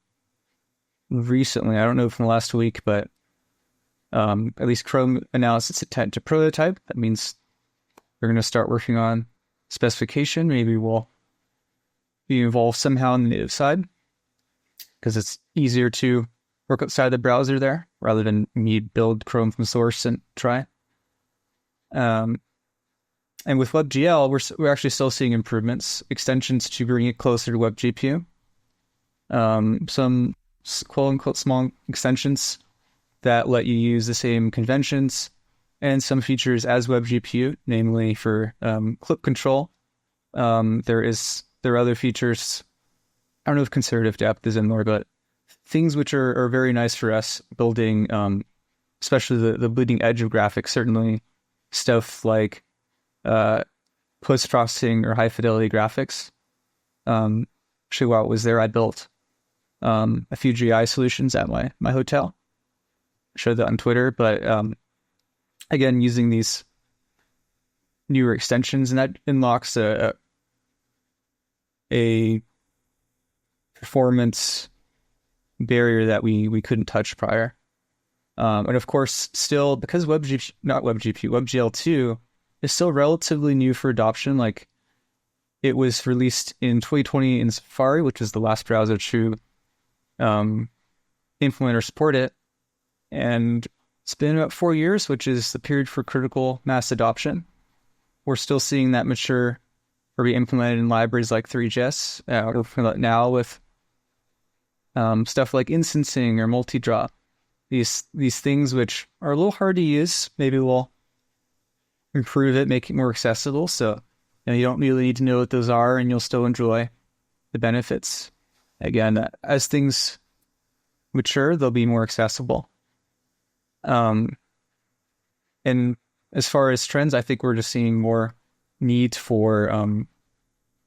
recently. I don't know from the last week, but at least Chrome announced its intent to prototype. That means they're going to start working on specification. Maybe we'll be involved somehow on the native side, because it's easier to work outside the browser there rather than me build Chrome from source and try. And with WebGL, we're actually still seeing improvements, extensions to bring it closer to WebGPU. Some quote-unquote small extensions that let you use the same conventions, and some features as WebGPU, namely for clip control. There are other features. I don't know if conservative depth is in there, but things which are very nice for us building, especially the bleeding edge of graphics. Certainly, stuff like post-processing or high-fidelity graphics. Actually, while it was there, I built a few GI solutions at my hotel. I showed that on Twitter, but again, using these newer extensions, and that unlocks a performance barrier that we couldn't touch prior. And of course, still, because WebGL 2 is still relatively new for adoption. Like, it was released in 2020 in Safari, which is the last browser to implement or support it. And it's been about 4 years, which is the period for critical mass adoption. We're still seeing that mature or be implemented in libraries like Three.js, or now with stuff like instancing or multi-drop. These things which are a little hard to use, maybe we'll improve it, make it more accessible. So you don't really need to know what those are, and you'll still enjoy the benefits. Again, as things mature, they'll be more accessible. And as far as trends, I think we're just seeing more need for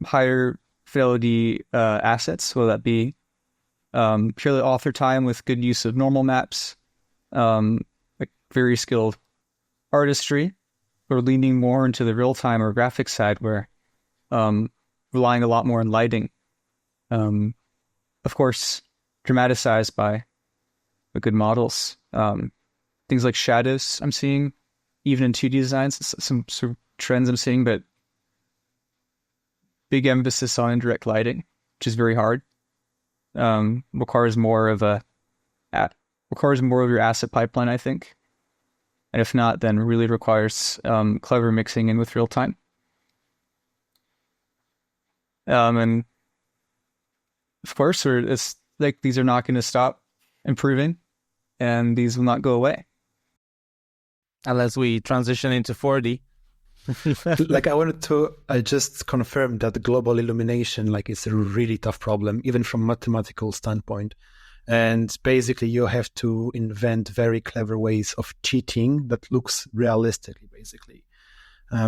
higher fidelity assets, whether that be purely author time with good use of normal maps, like very skilled artistry, or leaning more into the real-time or graphics side, where relying a lot more on lighting. Of course, dramatized by the good models. Things like shadows I'm seeing, even in 2D designs, some sort of trends I'm seeing, but big emphasis on indirect lighting, which is very hard. Requires more of your asset pipeline, I think. And if not, then really requires clever mixing in with real time. And of course, it's like these are not going to stop improving, and these will not go away unless we transition into 4D. Like, I wanted to just confirm that global illumination, like, is a really tough problem, even from mathematical standpoint. And basically, you have to invent very clever ways of cheating that looks realistically, basically.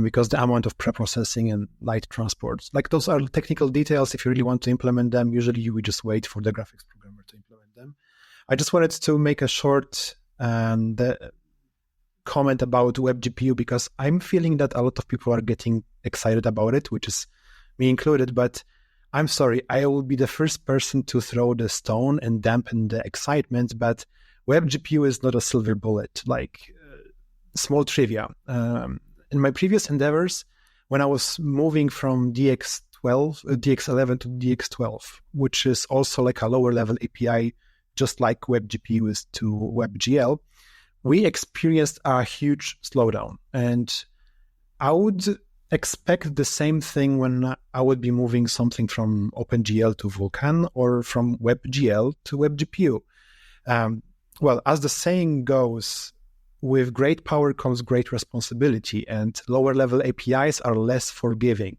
Because the amount of preprocessing and light transports, like those are technical details. If you really want to implement them, usually you would just wait for the graphics programmer to implement them. I just wanted to make a short comment about WebGPU because I'm feeling that a lot of people are getting excited about it, which is me included. But I'm sorry, I will be the first person to throw the stone and dampen the excitement. But WebGPU is not a silver bullet. Like small trivia. In my previous endeavors, when I was moving from DX11 to DX12, which is also like a lower level API, just like WebGPU is to WebGL, we experienced a huge slowdown. And I would expect the same thing when I would be moving something from OpenGL to Vulkan or from WebGL to WebGPU. Well, as the saying goes, with great power comes great responsibility, and lower level APIs are less forgiving.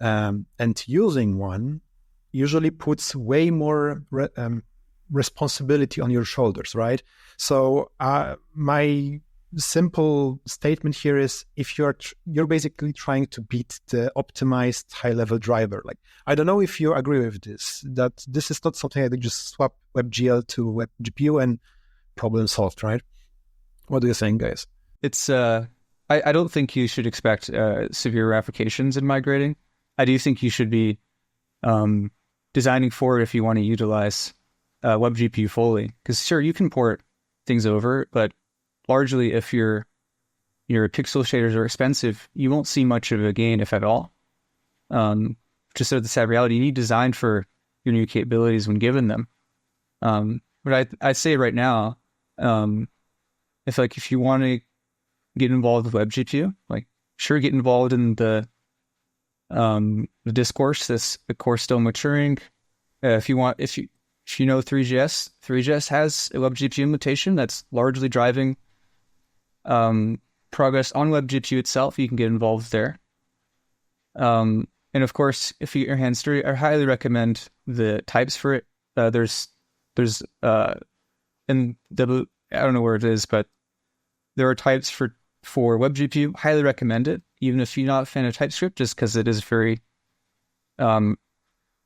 And using one usually puts way more responsibility on your shoulders, right? So my simple statement here is, if you're basically trying to beat the optimized high-level driver, like, I don't know if you agree with this, that this is not something that you just swap WebGL to WebGPU and problem solved, right? What do you think, guys? It's I don't think you should expect severe applications in migrating. I do think you should be designing for it if you want to utilize WebGPU fully. Because sure, you can port things over, but largely if your pixel shaders are expensive, you won't see much of a gain, if at all. Just sort of the sad reality, you need design for your new capabilities when given them. But I'd say right now, if you want to get involved with WebGPU, like, sure, get involved in the discourse. The course still maturing. If you know Three.js has a WebGPU implementation that's largely driving progress on WebGPU itself. You can get involved there. And of course, if you get your hands dirty, I highly recommend the types for it. There's in the, I don't know where it is, but there are types for WebGPU. Highly recommend it, even if you're not a fan of TypeScript, just because it is very, I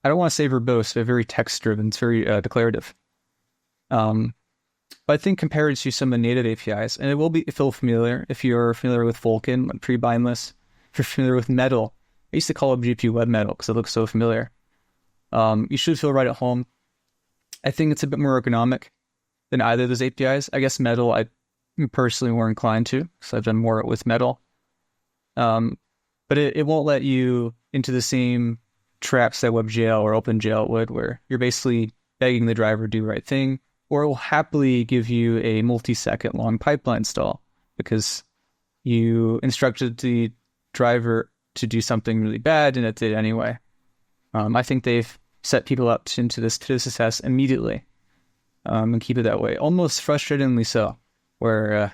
don't want to say verbose, but very text-driven. It's very declarative. But I think compared to some of the native APIs, and it will feel familiar if you're familiar with Vulkan, like pre-bindless, if you're familiar with Metal. I used to call it GPU Web Metal because it looks so familiar. You should feel right at home. I think it's a bit more ergonomic than either of those APIs. I guess Metal, I'm personally more inclined to, because I've done more with Metal. But it won't let you into the same traps that WebGL or OpenGL would, where you're basically begging the driver to do the right thing, or it will happily give you a multi-second long pipeline stall because you instructed the driver to do something really bad and it did anyway. I think they've set people up into this to success immediately, and keep it that way. Almost frustratingly so, where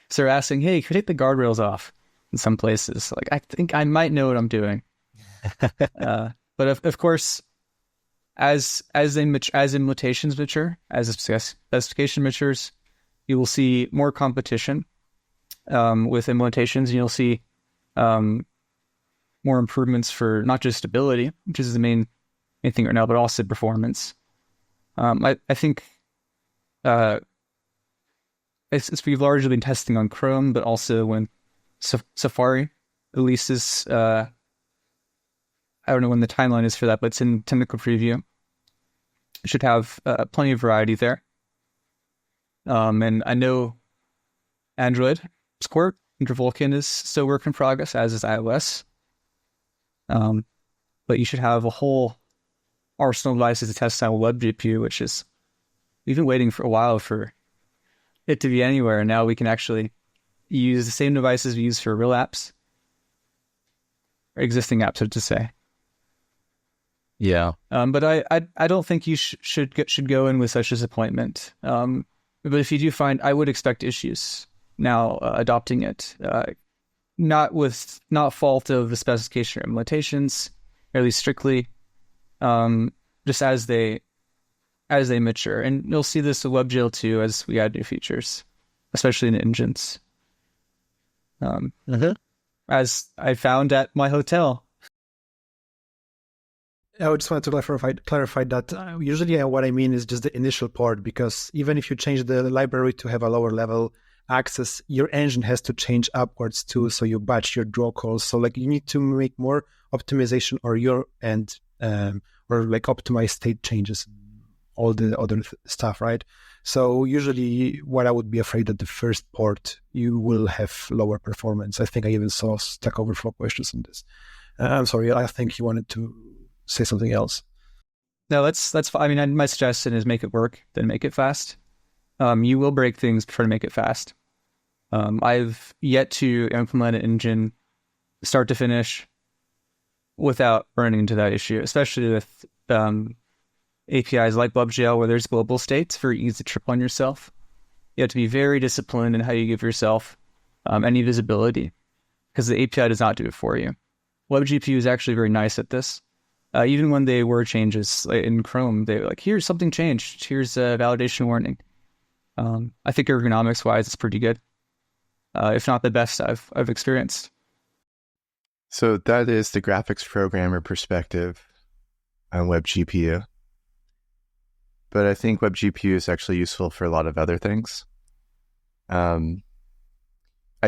so they're asking, "Hey, could you take the guardrails off?" In some places, like, I think I might know what I'm doing. But of course, as implementations mature, as the specification matures, you will see more competition with implementations, and you'll see more improvements for not just stability, which is the main thing right now, but also performance. I think we've largely been testing on Chrome, but also when Safari releases, I don't know when the timeline is for that, but it's in technical preview. It should have plenty of variety there. And I know Android support under Vulkan is still work in progress, as is iOS. But you should have a whole arsenal of devices to test out with WebGPU, which is, we've been waiting for a while for it to be anywhere. And now we can actually use the same devices we use for real apps, or existing apps, so to say. Yeah. But I don't think you should go in with such disappointment. But if you do find, I would expect issues now adopting it. Not fault of the specification or implementations, or at least strictly, just as they as they mature. And you'll see this with WebGL too as we add new features, especially in engines. As I found at my hotel. I just wanted to clarify that usually what I mean is just the initial part, because even if you change the library to have a lower level access, your engine has to change upwards too, so you batch your draw calls. So like you need to make more optimization or your end, or like optimize state changes, all the other stuff, right? So usually what I would be afraid that the first port, you will have lower performance. I think I even saw Stack Overflow questions on this. I'm sorry, I think you wanted to say something else. No, that's fine. I mean, my suggestion is make it work, then make it fast. You will break things before to make it fast. I've yet to implement an engine start to finish without running into that issue, especially with APIs like WebGL, where there's global states, very easy to trip on yourself. You have to be very disciplined in how you give yourself any visibility, because the API does not do it for you. WebGPU is actually very nice at this. Even when they were changes in Chrome, they were like, here's something changed. Here's a validation warning. I think ergonomics-wise, it's pretty good. If not the best I've experienced. So that is the graphics programmer perspective on WebGPU. But I think WebGPU is actually useful for a lot of other things. I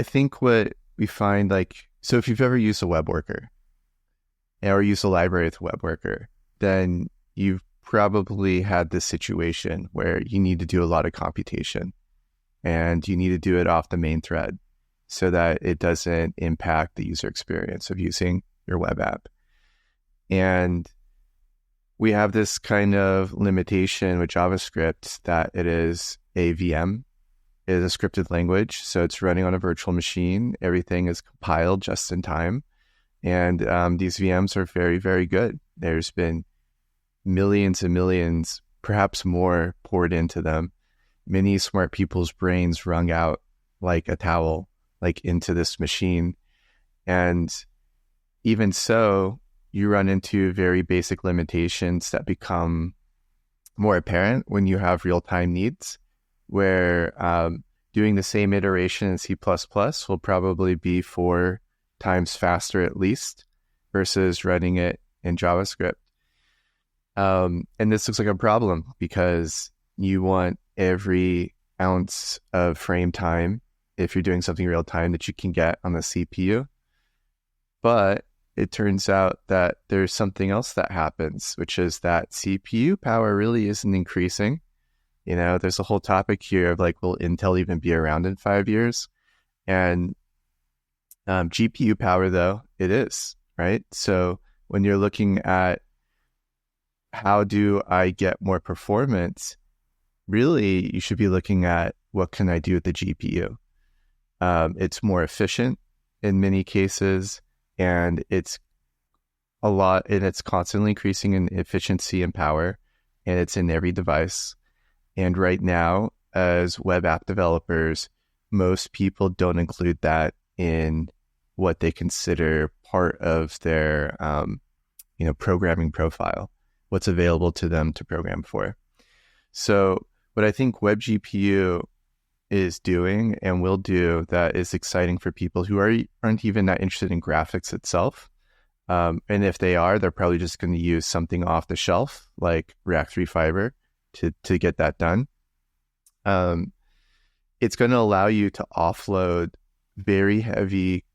think what we find, so if you've ever used a web worker or used a library with a web worker, then you've probably had this situation where you need to do a lot of computation and you need to do it off the main thread so that it doesn't impact the user experience of using your web app. And we have this kind of limitation with JavaScript that it is a VM. It is a scripted language, so it's running on a virtual machine. Everything is compiled just in time. And these VMs are very, very good. There's been millions and millions, perhaps more, poured into them. Many smart people's brains wrung out like a towel, into this machine. And even so, you run into very basic limitations that become more apparent when you have real-time needs, where doing the same iteration in C++ will probably be 4 times faster at least versus running it in JavaScript. And this looks like a problem because you want every ounce of frame time, if you're doing something real time, that you can get on the CPU. But it turns out that there's something else that happens, which is that CPU power really isn't increasing. There's a whole topic here of will Intel even be around in 5 years? And GPU power, though, it is, right? So when you're looking at how do I get more performance, really you should be looking at what can I do with the GPU. It's more efficient in many cases, and it's a lot, and it's constantly increasing in efficiency and power, and it's in every device. And right now, as web app developers, most people don't include that in what they consider part of their programming profile, what's available to them to program for. So what I think WebGPU is doing and will do that is exciting for people who aren't even that interested in graphics itself. And if they are, they're probably just going to use something off the shelf like React 3 Fiber to get that done. It's going to allow you to offload very heavy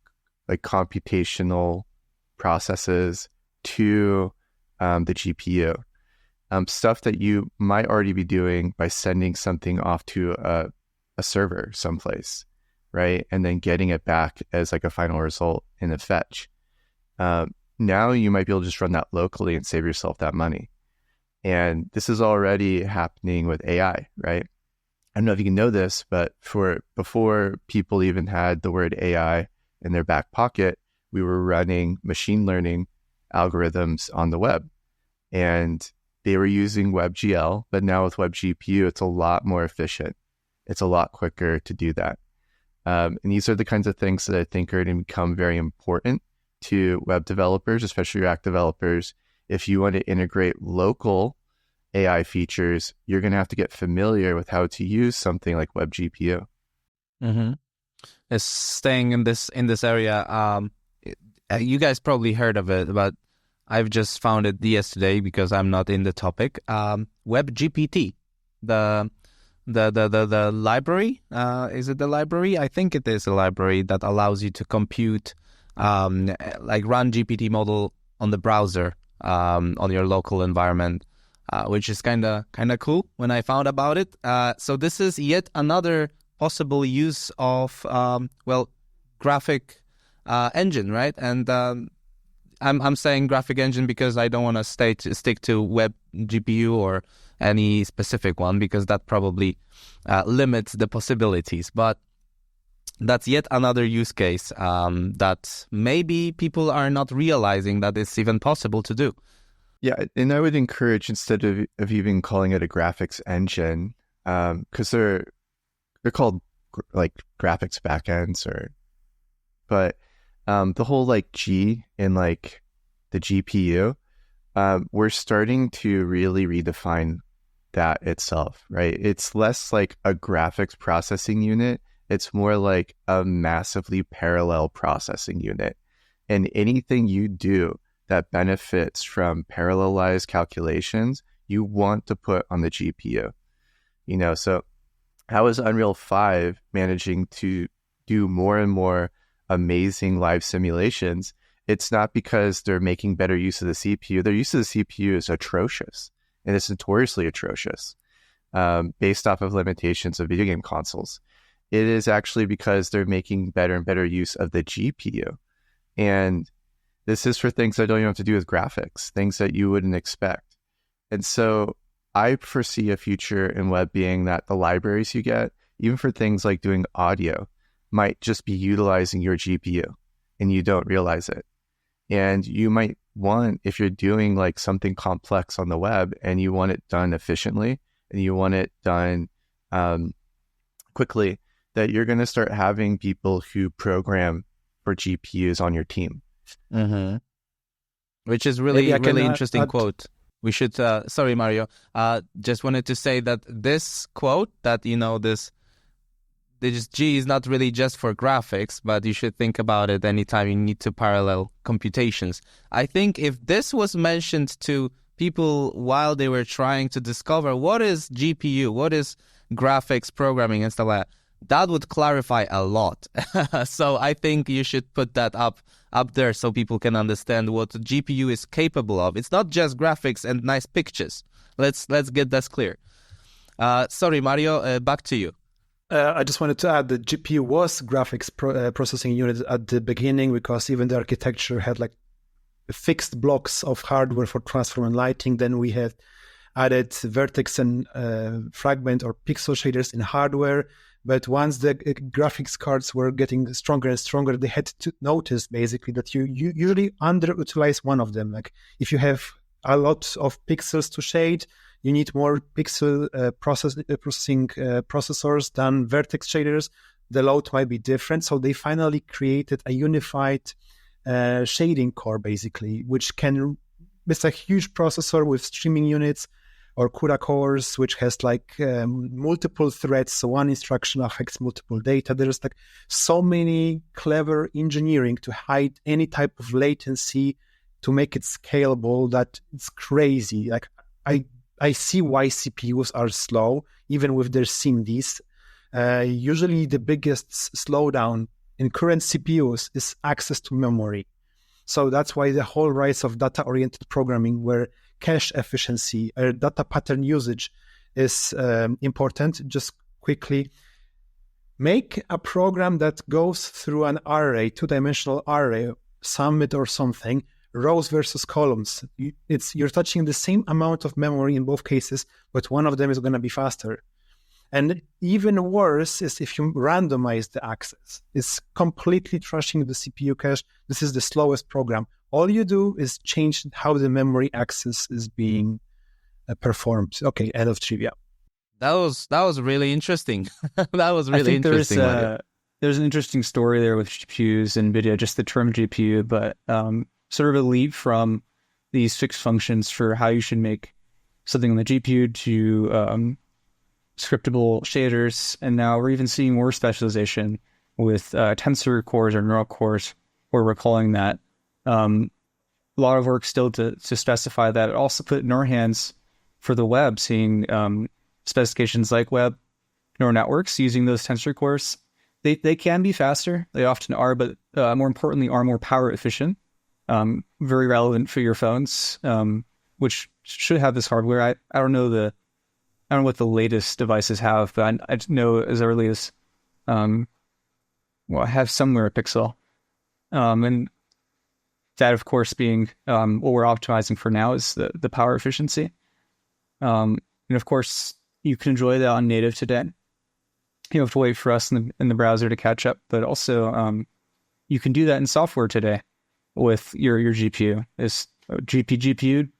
computational processes to the GPU. Stuff that you might already be doing by sending something off to a server someplace, right? And then getting it back as a final result in a fetch. Now you might be able to just run that locally and save yourself that money. And this is already happening with AI, right? I don't know if you can know this, but before people even had the word AI in their back pocket, we were running machine learning algorithms on the web. And they were using WebGL, but now with WebGPU, it's a lot more efficient. It's a lot quicker to do that. And these are the kinds of things that I think are going to become very important to web developers, especially React developers. If you want to integrate local AI features, you're going to have to get familiar with how to use something like WebGPU. Mm-hmm. Staying in this area, you guys probably heard of it, but I've just found it yesterday because I'm not in the topic. WebGPT, the library. Is it the library? I think it is a library that allows you to compute, like run GPT model on the browser, on your local environment, which is kind of cool when I found about it. So this is yet another possible use of graphic engine, right? And I'm saying graphic engine because I don't want to stick to web GPU or any specific one, because that probably limits the possibilities. But that's yet another use case that maybe people are not realizing that it's even possible to do. Yeah, and I would encourage, instead of even calling it a graphics engine, because they're called like graphics backends, but the whole like G in like the GPU, we're starting to really redefine that itself, right? It's less like a graphics processing unit. It's more like a massively parallel processing unit. And anything you do that benefits from parallelized calculations, you want to put on the GPU. So how is Unreal 5 managing to do more and more amazing live simulations? It's not because they're making better use of the CPU. Their use of the CPU is atrocious, and it's notoriously atrocious, based off of limitations of video game consoles. It is actually because they're making better and better use of the GPU. And this is for things that don't even have to do with graphics, things that you wouldn't expect. And so I foresee a future in web being that the libraries you get, even for things like doing audio, might just be utilizing your GPU and you don't realize it. And you might want, if you're doing like something complex on the web and you want it done efficiently and you want it done quickly, that you're going to start having people who program for GPUs on your team. Mm-hmm. Which is really interesting quote. We should, sorry, Mario, just wanted to say that this quote, that, this G is not really just for graphics, but you should think about it anytime you need to parallel computations. I think if this was mentioned to people while they were trying to discover what is GPU, what is graphics programming and stuff like that would clarify a lot. So I think you should put that up there so people can understand what GPU is capable of. It's not just graphics and nice pictures. Let's get that clear. Sorry, Mario, back to you. I just wanted to add that GPU was graphics processing unit at the beginning, because even the architecture had like fixed blocks of hardware for transform and lighting. Then we had added vertex and fragment or pixel shaders in hardware. But once the graphics cards were getting stronger and stronger, they had to notice basically that you usually underutilize one of them. Like if you have a lot of pixels to shade, you need more pixel processing processors than vertex shaders. The load might be different. So they finally created a unified shading core, basically, which it's a huge processor with streaming units, or CUDA cores, which has like multiple threads. So one instruction affects multiple data. There's like so many clever engineering to hide any type of latency to make it scalable that it's crazy. Like I see why CPUs are slow, even with their SIMDs. Usually the biggest slowdown in current CPUs is access to memory. So that's why the whole rise of data-oriented programming, where cache efficiency or data pattern usage is important. Just quickly, make a program that goes through an array, two-dimensional array, summit or something, rows versus columns. You're touching the same amount of memory in both cases, but one of them is going to be faster. And even worse is if you randomize the access. It's completely trashing the CPU cache. This is the slowest program. All you do is change how the memory access is being performed. Okay, end of trivia. That was really interesting. That was really interesting. There's an interesting story there with GPUs, NVIDIA, just the term GPU, but sort of a leap from these fixed functions for how you should make something on the GPU to scriptable shaders, and now we're even seeing more specialization with tensor cores or neural cores, where we're calling that. A lot of work still to specify that. It also put in our hands for the web, seeing specifications like web neural networks using those tensor cores. They can be faster, they often are, but more importantly are more power efficient. Very relevant for your phones, which should have this hardware. I don't know what the latest devices have, but I know as early as I have somewhere a Pixel, and that of course being what we're optimizing for now is the power efficiency. And of course you can enjoy that on native today. You have to wait for us in the browser to catch up, but also you can do that in software today with your GPU. Is GPU,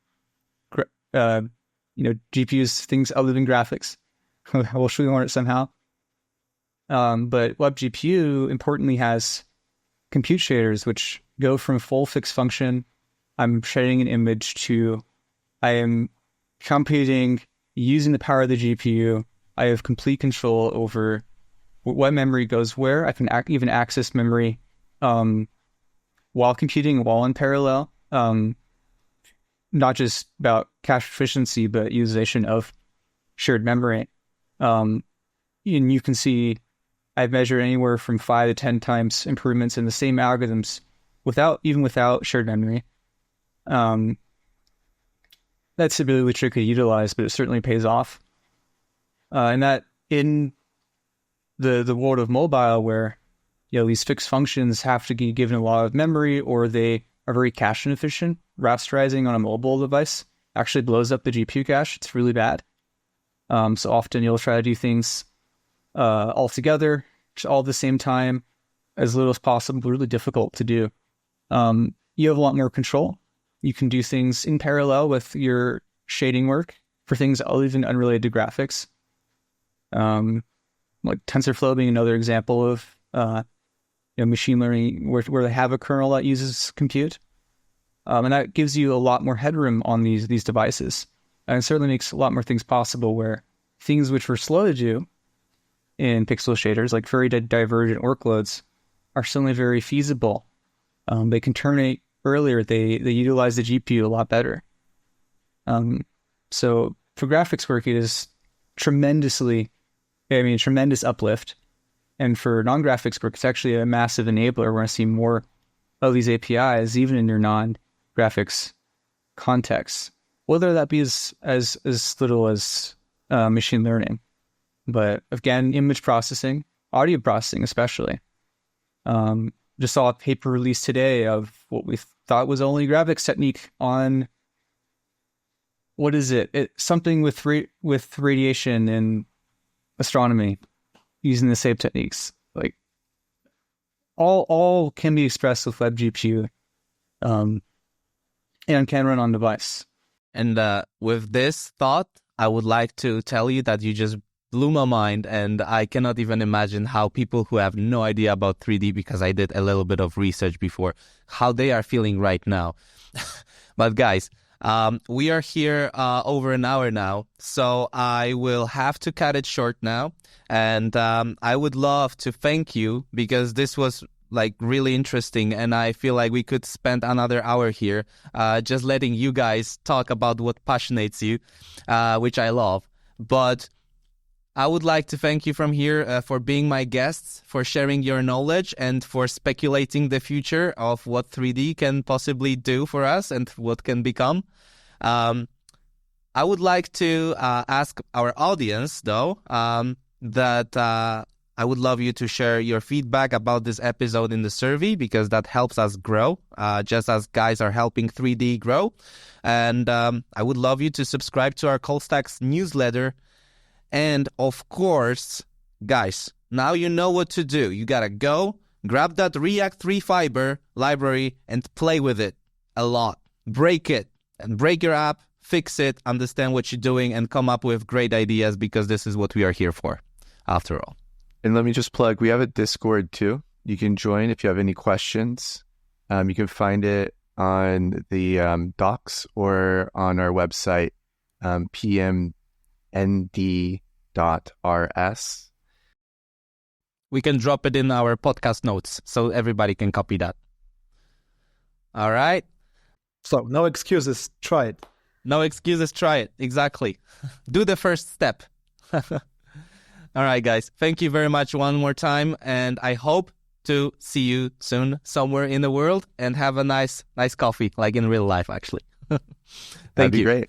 GPUs, things other than graphics. We'll shoehorn it somehow. But WebGPU importantly has compute shaders, which go from full fixed function, I'm shading an image, to I am computing using the power of the GPU. I have complete control over what memory goes where. I can even access memory while computing, while in parallel. Not just about cache efficiency, but utilization of shared memory. And you can see I've measured anywhere from 5 to 10 times improvements in the same algorithms without shared memory. That's really tricky to utilize, but it certainly pays off. And that in the world of mobile, where these fixed functions have to be given a lot of memory, or they are very cache inefficient, rasterizing on a mobile device actually blows up the GPU cache. It's really bad. So often you'll try to do things all together, all at the same time, as little as possible. Really difficult to do. You have a lot more control. You can do things in parallel with your shading work for things other than unrelated to graphics. Like TensorFlow being another example of machine learning where they have a kernel that uses compute. And that gives you a lot more headroom on these devices. And it certainly makes a lot more things possible, where things which were slow to do in pixel shaders, like very divergent workloads, are suddenly very feasible. They can terminate earlier. They utilize the GPU a lot better. So for graphics work, it is tremendous uplift. And for non-graphics work, it's actually a massive enabler. We're going to see more of these APIs, even in your non-graphics contexts, whether that be as little as machine learning. But again, image processing, audio processing especially. Just saw a paper released today of what we thought was only graphics technique on, what is it? Something with radiation and astronomy, using the same techniques. Like all can be expressed with WebGPU, and can run on device. And with this thought, I would like to tell you that you just blew my mind, and I cannot even imagine how people who have no idea about 3D, because I did a little bit of research before, how they are feeling right now. But guys, we are here over an hour now, so I will have to cut it short now. And I would love to thank you, because this was really interesting, and I feel like we could spend another hour here just letting you guys talk about what passionates you, which I love. But I would like to thank you from here for being my guests, for sharing your knowledge, and for speculating the future of what 3D can possibly do for us and what can become. I would like to ask our audience, though, that I would love you to share your feedback about this episode in the survey, because that helps us grow, just as guys are helping 3D grow. And I would love you to subscribe to our Callstack's newsletter. And of course, guys, now you know what to do. You gotta go, grab that React 3 Fiber library and play with it a lot. Break it and break your app, fix it, understand what you're doing, and come up with great ideas, because this is what we are here for, after all. And let me just plug, we have a Discord too. You can join if you have any questions. You can find it on the docs or on our website. pmnd.rs. We can drop it in our podcast notes so everybody can copy that. All right. So no excuses. Try it. No excuses. Try it. Exactly. Do the first step. All right, guys. Thank you very much one more time. And I hope to see you soon somewhere in the world and have a nice coffee, like in real life, actually. That'd be great.